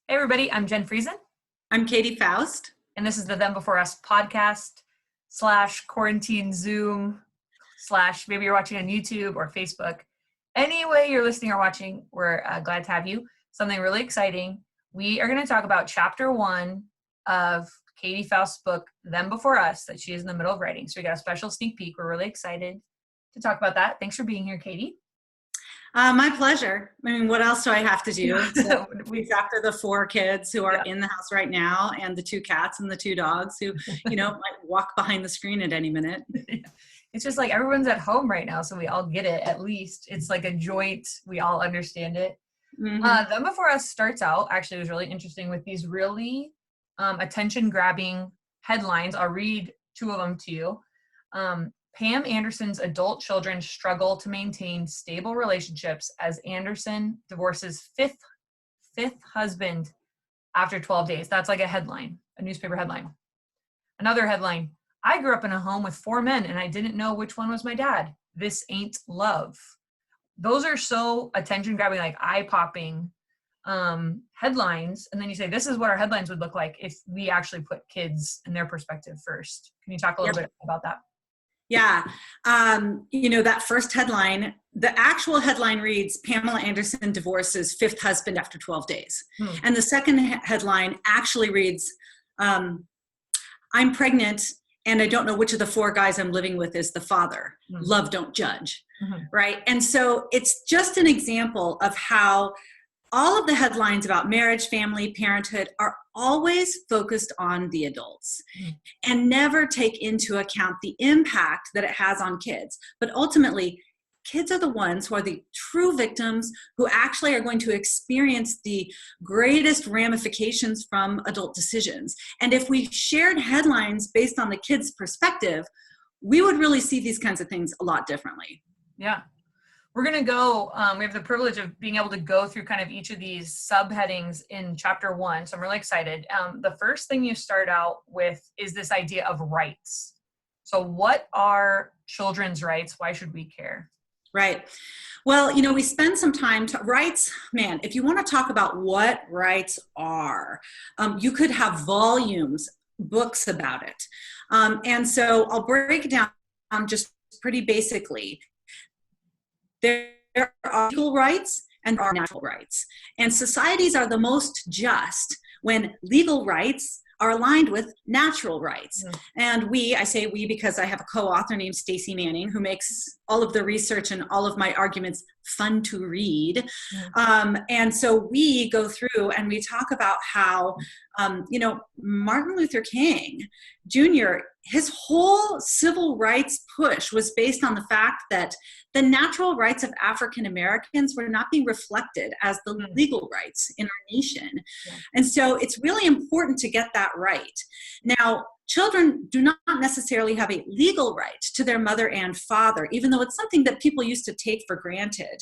Hey everybody, I'm Jen Friesen, I'm Katie Faust. and this is the Them Before Us podcast / quarantine Zoom / maybe you're watching on YouTube or Facebook. Anyway you're listening or watching, we're glad to have you. Something really exciting. We are going to talk about chapter 1 of Katie Faust's book, Them Before Us, that she is in the middle of writing. So we got a special sneak peek. We're really excited to talk about that. Thanks for being here, Katie. My pleasure. I mean, what else do I have to do? So we've after the 4 kids who are in the house right now, and the 2 cats and the 2 dogs who, might walk behind the screen at any minute. It's just like everyone's at home right now, so we all get it. At least it's like a joint. We all understand it. Mm-hmm. Them Before Us starts out, actually, it was really interesting with these really attention-grabbing headlines. I'll read 2 of them to you. Pam Anderson's adult children struggle to maintain stable relationships as Anderson divorces fifth husband after 12 days. That's like a headline, a newspaper headline. Another headline, I grew up in a home with 4 men and I didn't know which one was my dad. This ain't love. Those are so attention-grabbing, like eye-popping headlines. And then you say, this is what our headlines would look like if we actually put kids in their perspective first. Can you talk a little bit about that? Yeah. That first headline, the actual headline reads, Pamela Anderson divorces 5th husband after 12 days. And the second headline actually reads, I'm pregnant and I don't know which of the 4 guys I'm living with is the father. Love don't judge. Right. And so it's just an example of how all of the headlines about marriage, family, parenthood are always focused on the adults and never take into account the impact that it has on kids. But ultimately, kids are the ones who are the true victims, who actually are going to experience the greatest ramifications from adult decisions. And if we shared headlines based on the kids' perspective, we would really see these kinds of things a lot differently. Yeah. We're going to go, we have the privilege of being able to go through kind of each of these subheadings in chapter 1. So I'm really excited. The first thing you start out with is this idea of rights. So what are children's rights? Why should we care? Right. Well, we spend some time rights, man, if you want to talk about what rights are, you could have volumes, books about it. And so I'll break it down just pretty basically. There are legal rights and there are natural rights. And societies are the most just when legal rights are aligned with natural rights. And I say we because I have a co-author named Stacey Manning who makes all of the research and all of my arguments fun to read. And so we go through and we talk about how, Martin Luther King Jr., his whole civil rights push was based on the fact that the natural rights of African Americans were not being reflected as the legal rights in our nation. And so it's really important to get that right. Now, children do not necessarily have a legal right to their mother and father, even though it's something that people used to take for granted.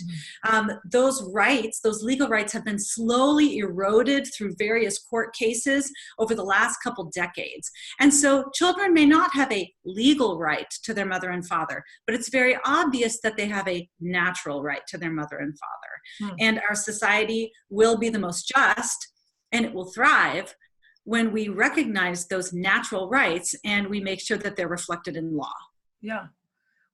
Those rights, those legal rights, have been slowly eroded through various court cases over the last couple decades. And so children may not have a legal right to their mother and father, but it's very obvious that they have a natural right to their mother and father. And our society will be the most just, and it will thrive when we recognize those natural rights and we make sure that they're reflected in law. Yeah.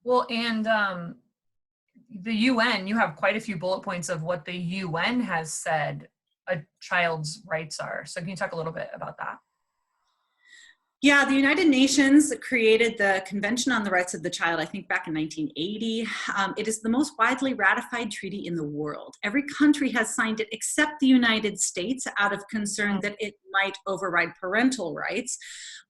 Well, and the UN, you have quite a few bullet points of what the UN has said a child's rights are. So can you talk a little bit about that? Yeah, the United Nations created the Convention on the Rights of the Child, I think back in 1980. It is the most widely ratified treaty in the world. Every country has signed it except the United States out of concern that it might override parental rights.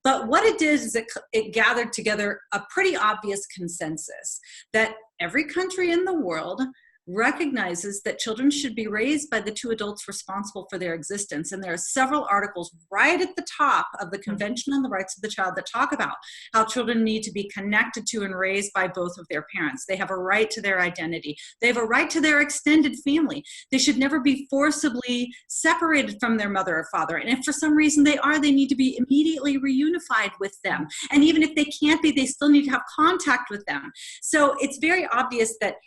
But what it did is it gathered together a pretty obvious consensus that every country in the world recognizes that children should be raised by the 2 adults responsible for their existence. And there are several articles right at the top of the Convention on the Rights of the Child that talk about how children need to be connected to and raised by both of their parents. They have a right to their identity. They have a right to their extended family. They should never be forcibly separated from their mother or father. And if for some reason they need to be immediately reunified with them. And even if they can't be, they still need to have contact with them. So it's very obvious that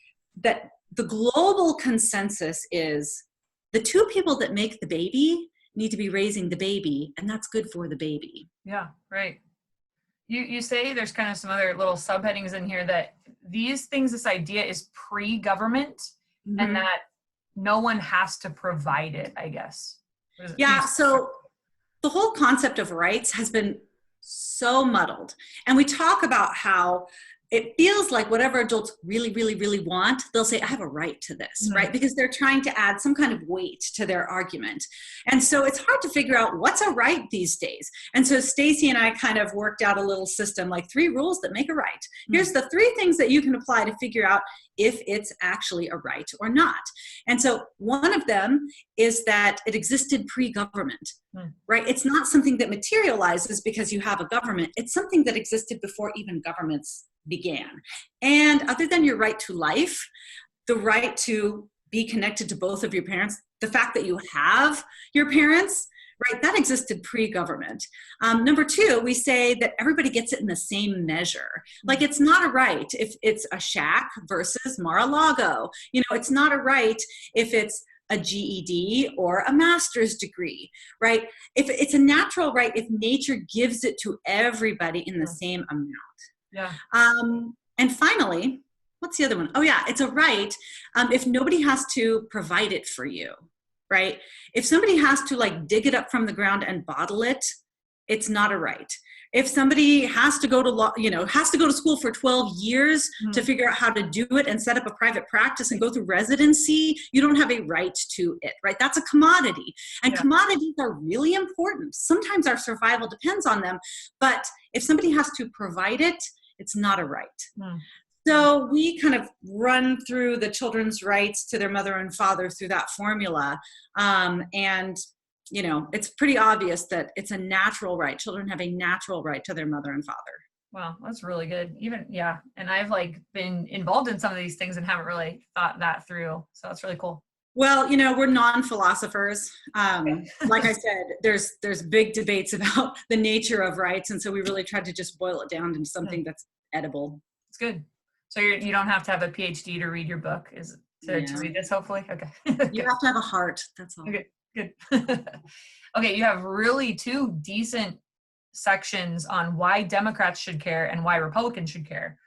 the global consensus is the 2 people that make the baby need to be raising the baby, and that's good for the baby. Yeah, right. You say there's kind of some other little subheadings in here that these things, this idea is pre-government, and that no one has to provide it, I guess. Yeah, so the whole concept of rights has been so muddled. And we talk about how it feels like whatever adults really, really, really want, they'll say, I have a right to this, right? Because they're trying to add some kind of weight to their argument. And so it's hard to figure out what's a right these days. And so Stacey and I kind of worked out a little system, like 3 rules that make a right. Here's the 3 things that you can apply to figure out if it's actually a right or not. And so one of them is that it existed pre-government, right? It's not something that materializes because you have a government. It's something that existed before even governments began. And other than your right to life, the right to be connected to both of your parents, the fact that you have your parents, right, that existed pre-government. Number 2, we say that everybody gets it in the same measure. Like, it's not a right if it's a shack versus Mar-a-Lago. You know, it's not a right if it's a GED or a master's degree, right? If it's a natural right, if nature gives it to everybody in the same amount. Yeah. And finally, what's the other one? Oh yeah, it's a right if nobody has to provide it for you, right? If somebody has to like dig it up from the ground and bottle it, it's not a right. If somebody has to go to law, has to go to school for 12 years to figure out how to do it and set up a private practice and go through residency, you don't have a right to it, right? That's a commodity. And commodities are really important. Sometimes our survival depends on them, but if somebody has to provide it, it's not a right. So we kind of run through the children's rights to their mother and father through that formula. And it's pretty obvious that it's a natural right. Children have a natural right to their mother and father. Wow, that's really good. And I've been involved in some of these things and haven't really thought that through. So that's really cool. Well, we're non-philosophers. Like I said, there's big debates about the nature of rights. And so we really tried to just boil it down into something that's edible. It's good. So you don't have to have a PhD to read your book, to read this, hopefully? Okay. You have to have a heart. That's all. Okay, good. Okay, you have really 2 decent sections on why Democrats should care and why Republicans should care.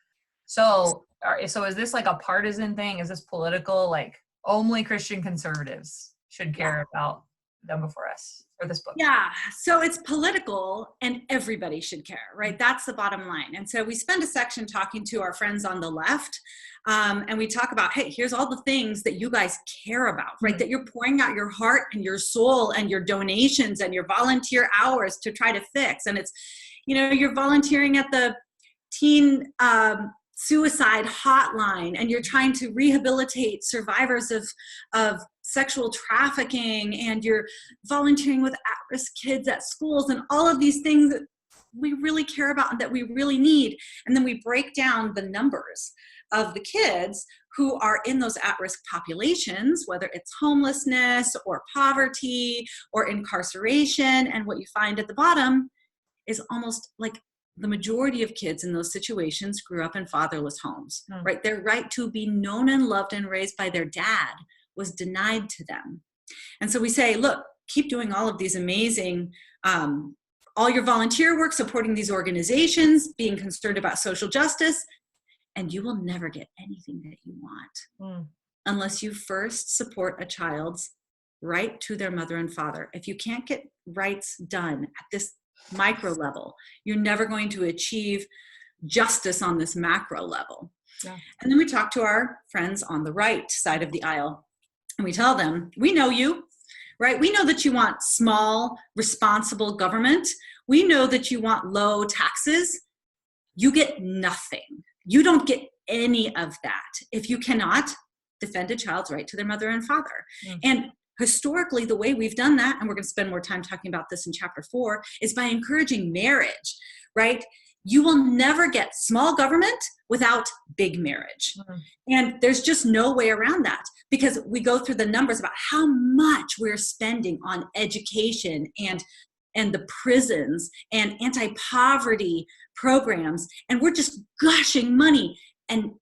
So is this like a partisan thing? Is this political? Like, only Christian conservatives should care about them before us, or this book? Yeah, so it's political and everybody should care, right? That's the bottom line. And so we spend a section talking to our friends on the left, and we talk about, hey, here's all the things that you guys care about, right? That you're pouring out your heart and your soul and your donations and your volunteer hours to try to fix. And it's, you're volunteering at the teen suicide hotline, and you're trying to rehabilitate survivors of sexual trafficking, and you're volunteering with at-risk kids at schools, and all of these things that we really care about and that we really need. And then we break down the numbers of the kids who are in those at-risk populations, whether it's homelessness or poverty or incarceration. And what you find at the bottom is almost like the majority of kids in those situations grew up in fatherless homes, right? Their right to be known and loved and raised by their dad was denied to them. And so we say, look, keep doing all of these amazing, all your volunteer work, supporting these organizations, being concerned about social justice, and you will never get anything that you want unless you first support a child's right to their mother and father. If you can't get rights done at this micro level, you're never going to achieve justice on this macro level. Yeah. And then we talk to our friends on the right side of the aisle, and we tell them, we know you, right? We know that you want small, responsible government. We know that you want low taxes. You get nothing. You don't get any of that if you cannot defend a child's right to their mother and father. And historically, the way we've done that, and we're going to spend more time talking about this in chapter 4, is by encouraging marriage, right? You will never get small government without big marriage. And there's just no way around that, because we go through the numbers about how much we're spending on education and the prisons and anti-poverty programs, and we're just gushing money. And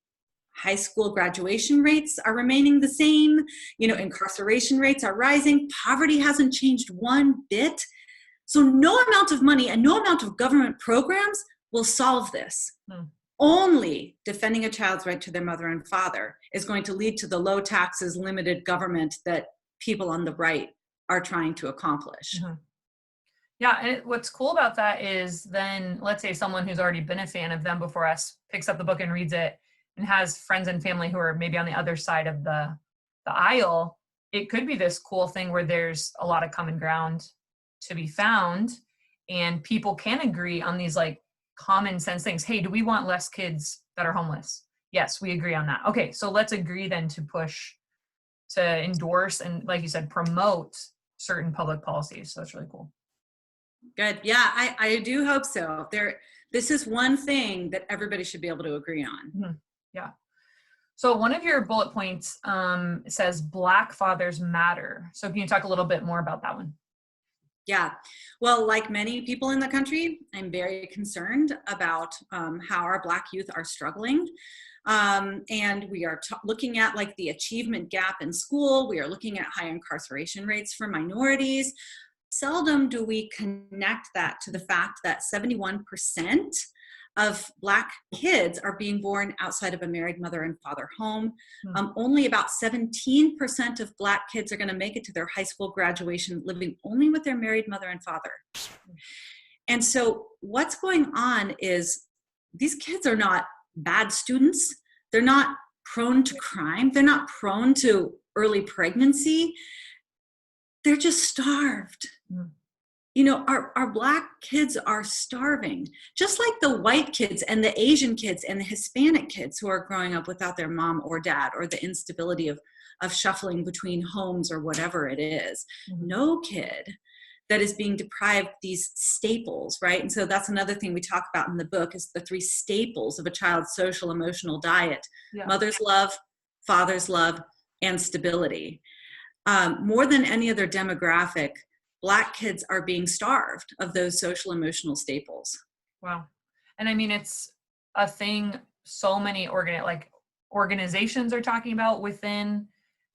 High school graduation rates are remaining the same. Incarceration rates are rising. Poverty hasn't changed one bit. So no amount of money and no amount of government programs will solve this. Only defending a child's right to their mother and father is going to lead to the low taxes, limited government that people on the right are trying to accomplish. Yeah, and what's cool about that is then, let's say someone who's already been a fan of them before us picks up the book and reads it and has friends and family who are maybe on the other side of the aisle. It could be this cool thing where there's a lot of common ground to be found, and people can agree on these like common sense things. Hey, do we want less kids that are homeless? Yes, we agree on that. Okay, so let's agree then to push, to endorse, and like you said, promote certain public policies. So that's really cool. Good. Yeah, I do hope so. This is one thing that everybody should be able to agree on. Yeah. So one of your bullet points says Black fathers matter. So can you talk a little bit more about that one? Yeah. Well, like many people in the country, I'm very concerned about how our Black youth are struggling. And we are looking at like the achievement gap in school. We are looking at high incarceration rates for minorities. Seldom do we connect that to the fact that 71% of Black kids are being born outside of a married mother and father home. Only about 17% of Black kids are going to make it to their high school graduation living only with their married mother and father. And so what's going on is these kids are not bad students. They're not prone to crime. They're not prone to early pregnancy. They're just starved. Our Black kids are starving, just like the white kids and the Asian kids and the Hispanic kids who are growing up without their mom or dad, or the instability of shuffling between homes or whatever it is. No kid that is being deprived these staples, right? And so that's another thing we talk about in the book is the 3 staples of a child's social emotional diet: mother's love, father's love, and stability. More than any other demographic, Black kids are being starved of those social emotional staples. Wow. And I mean, it's a thing so many organizations are talking about within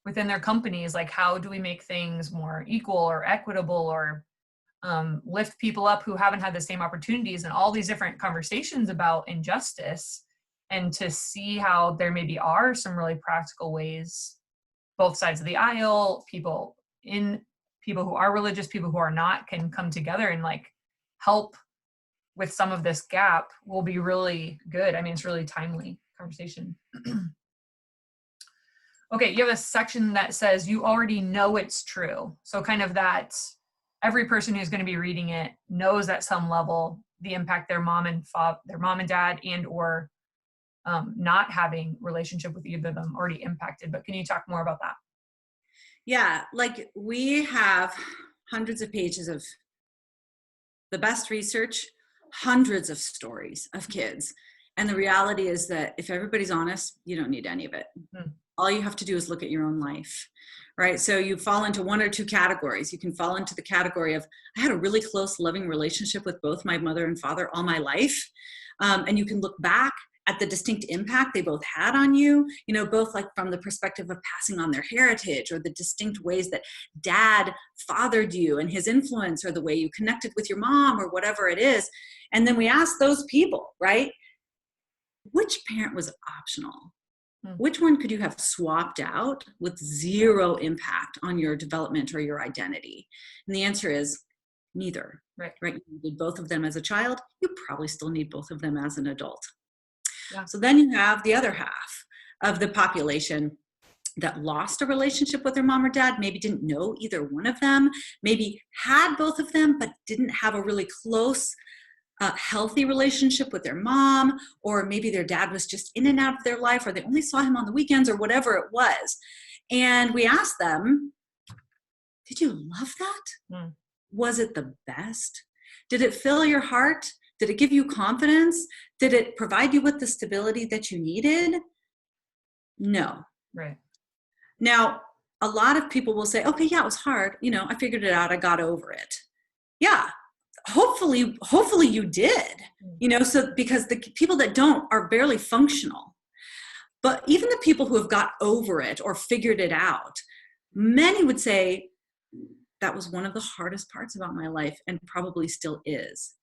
their companies. Like, how do we make things more equal or equitable, or lift people up who haven't had the same opportunities, and all these different conversations about injustice, and to see how there maybe are some really practical ways, both sides of the aisle, people who are religious, people who are not, can come together and like help with some of this gap, will be really good. I mean, it's really timely conversation. Okay, you have a section that says you already know it's true. So kind of that every person who's going to be reading it knows at some level the impact their mom and dad and or not having relationship with either of them already impacted. But can you talk more about that? Yeah, like we have hundreds of pages of the best research, hundreds of stories of kids. And the reality is that if everybody's honest, you don't need any of it. All you have to do is look at your own life, right? So you fall into one or two categories. You can fall into the category of, I had a really close, loving relationship with both my mother and father all my life. And you can look back at the distinct impact they both had on you, both like from the perspective of passing on their heritage, or the distinct ways that dad fathered you and his influence, or the way you connected with your mom, or whatever it is. And then we ask those people, right? Which parent was optional? Which one could you have swapped out with zero impact on your development or your identity? And the answer is neither, right? You needed both of them as a child. You probably still need both of them as an adult. Yeah. So then you have the other half of the population that lost a relationship with their mom or dad, maybe didn't know either one of them, maybe had both of them, but didn't have a really close, healthy relationship with their mom, or maybe their dad was just in and out of their life, or they only saw him on the weekends, or whatever it was. And we asked them, did you love that? Was it the best? Did it fill your heart? Did it give you confidence? Did it provide you with the stability that you needed? No. Right. Now, a lot of people will say, okay, yeah, it was hard. I figured it out. I got over it. Yeah. Hopefully you did, so because the people that don't are barely functional. But even the people who have got over it or figured it out, many would say that was one of the hardest parts about my life and probably still is.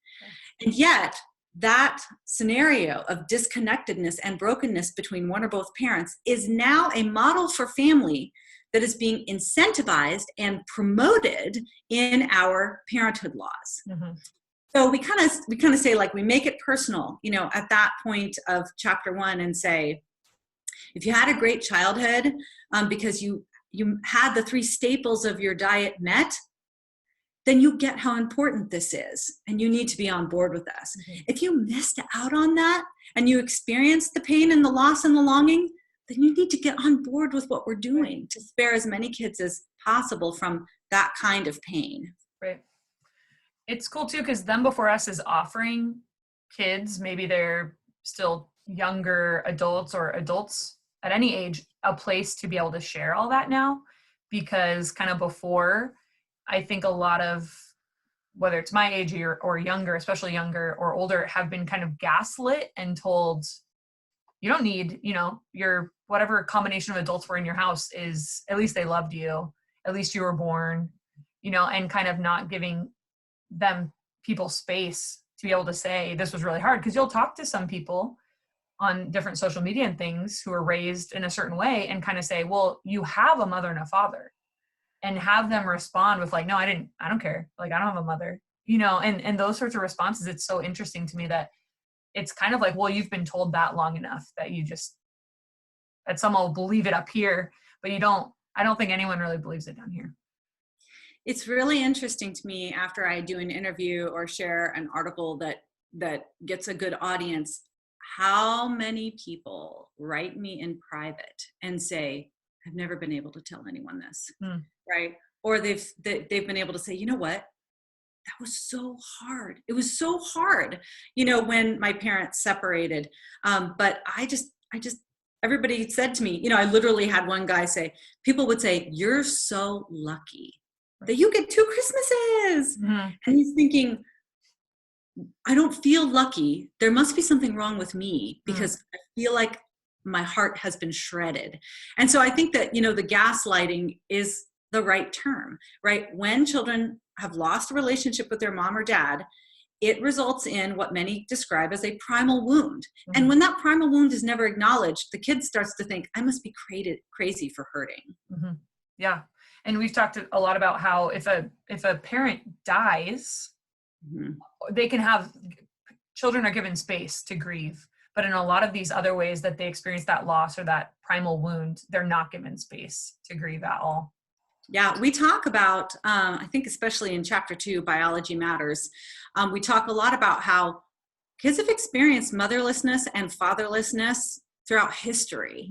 And yet that scenario of disconnectedness and brokenness between one or both parents is now a model for family that is being incentivized and promoted in our parenthood laws. Mm-hmm. So we kind of say, like, we make it personal, you know, at that point of chapter 1, and say, if you had a great childhood because you had the 3 staples of your diet met, then you get how important this is, and you need to be on board with us. Mm-hmm. If you missed out on that and you experienced the pain and the loss and the longing, then you need to get on board with what we're doing to spare as many kids as possible from that kind of pain. Right. It's cool too, because Them Before Us is offering kids, maybe they're still younger adults or adults at any age, a place to be able to share all that now. Because kind of before, I think a lot of, whether it's my age or younger, especially younger or older, have been kind of gaslit and told, you don't need, you know, your whatever combination of adults were in your house is, at least they loved you, at least you were born, you know, and kind of not giving them, people, space to be able to say, this was really hard. Because you'll talk to some people on different social media and things who are raised in a certain way and kind of say, well, you have a mother and a father, and have them respond with like, no, I don't care. Like, I don't have a mother, you know, and those sorts of responses. It's so interesting to me that it's kind of like, well, you've been told that long enough that you just, that someone will believe it up here, but I don't think anyone really believes it down here. It's really interesting to me after I do an interview or share an article that gets a good audience, how many people write me in private and say, I've never been able to tell anyone this, right? Or they've been able to say, you know what? That was so hard. It was so hard, you know, when my parents separated. But I just, everybody said to me, you know, I literally had one guy say, people would say, you're so lucky that you get 2 Christmases. Mm-hmm. And he's thinking, I don't feel lucky. There must be something wrong with me, because I feel like my heart has been shredded. And so I think that, you know, the gaslighting is the right term, right? When children have lost a relationship with their mom or dad, it results in what many describe as a primal wound. Mm-hmm. And when that primal wound is never acknowledged, the kid starts to think, I must be crazy for hurting. Mm-hmm. Yeah. And we've talked a lot about how if a parent dies, mm-hmm. they can have, children are given space to grieve. But in a lot of these other ways that they experience that loss or that primal wound, they're not given space to grieve at all. Yeah, we talk about, I think especially in chapter 2, Biology Matters, we talk a lot about how kids have experienced motherlessness and fatherlessness throughout history.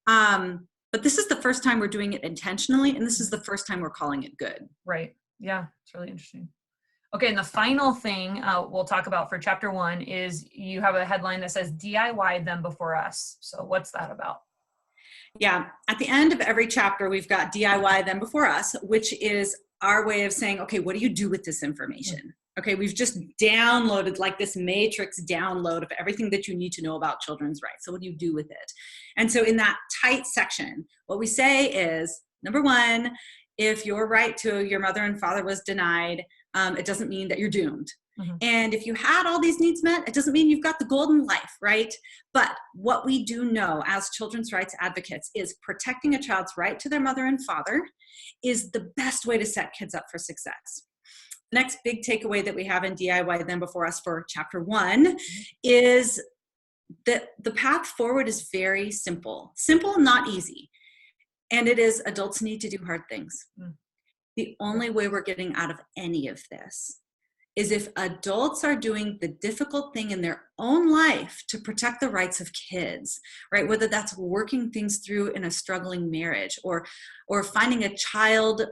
But this is the first time we're doing it intentionally, and this is the first time we're calling it good. Right. Yeah, it's really interesting. Okay, and the final thing we'll talk about for chapter 1 is you have a headline that says DIY Them Before Us. So what's that about? Yeah, at the end of every chapter, we've got DIY Them Before Us, which is our way of saying, okay, what do you do with this information? Mm-hmm. Okay, we've just downloaded like this matrix download of everything that you need to know about children's rights. So what do you do with it? And so in that tight section, what we say is, number 1, if your right to your mother and father was denied, it doesn't mean that you're doomed. Mm-hmm. And if you had all these needs met, it doesn't mean you've got the golden life, right? But what we do know as children's rights advocates is protecting a child's right to their mother and father is the best way to set kids up for success. The next big takeaway that we have in DIY Them Before Us for chapter 1 is that the path forward is very simple, not easy. And it is, adults need to do hard things. Mm. The only way we're getting out of any of this is if adults are doing the difficult thing in their own life to protect the rights of kids, right? Whether that's working things through in a struggling marriage or finding a child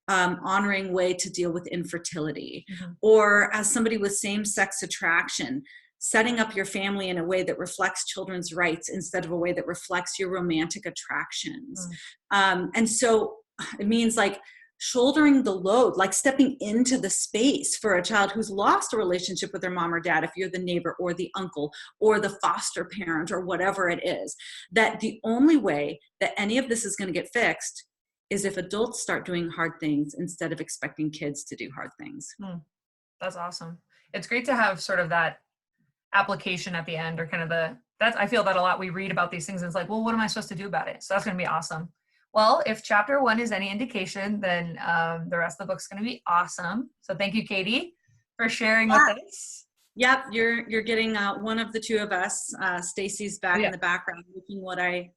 honoring way to deal with infertility, mm-hmm. or as somebody with same-sex attraction, setting up your family in a way that reflects children's rights instead of a way that reflects your romantic attractions. Mm. And so it means like shouldering the load, like stepping into the space for a child who's lost a relationship with their mom or dad, if you're the neighbor or the uncle or the foster parent or whatever it is, that the only way that any of this is going to get fixed is if adults start doing hard things instead of expecting kids to do hard things. That's awesome. It's great to have sort of that application at the end, or kind of I feel that a lot. We read about these things and it's like, well, what am I supposed to do about it? So that's going to be awesome. Well, if chapter 1 is any indication, then the rest of the book's going to be awesome. So thank you, Katy, for sharing with us. Yep, you're getting one of the two of us. Stacey's back in the background, making what I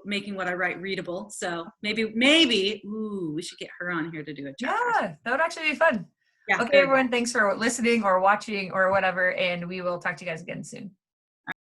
making what I write readable. So maybe, we should get her on here to do a chapter. Yeah, that would actually be fun. Yeah, okay, everyone, thanks for listening or watching or whatever, and we will talk to you guys again soon.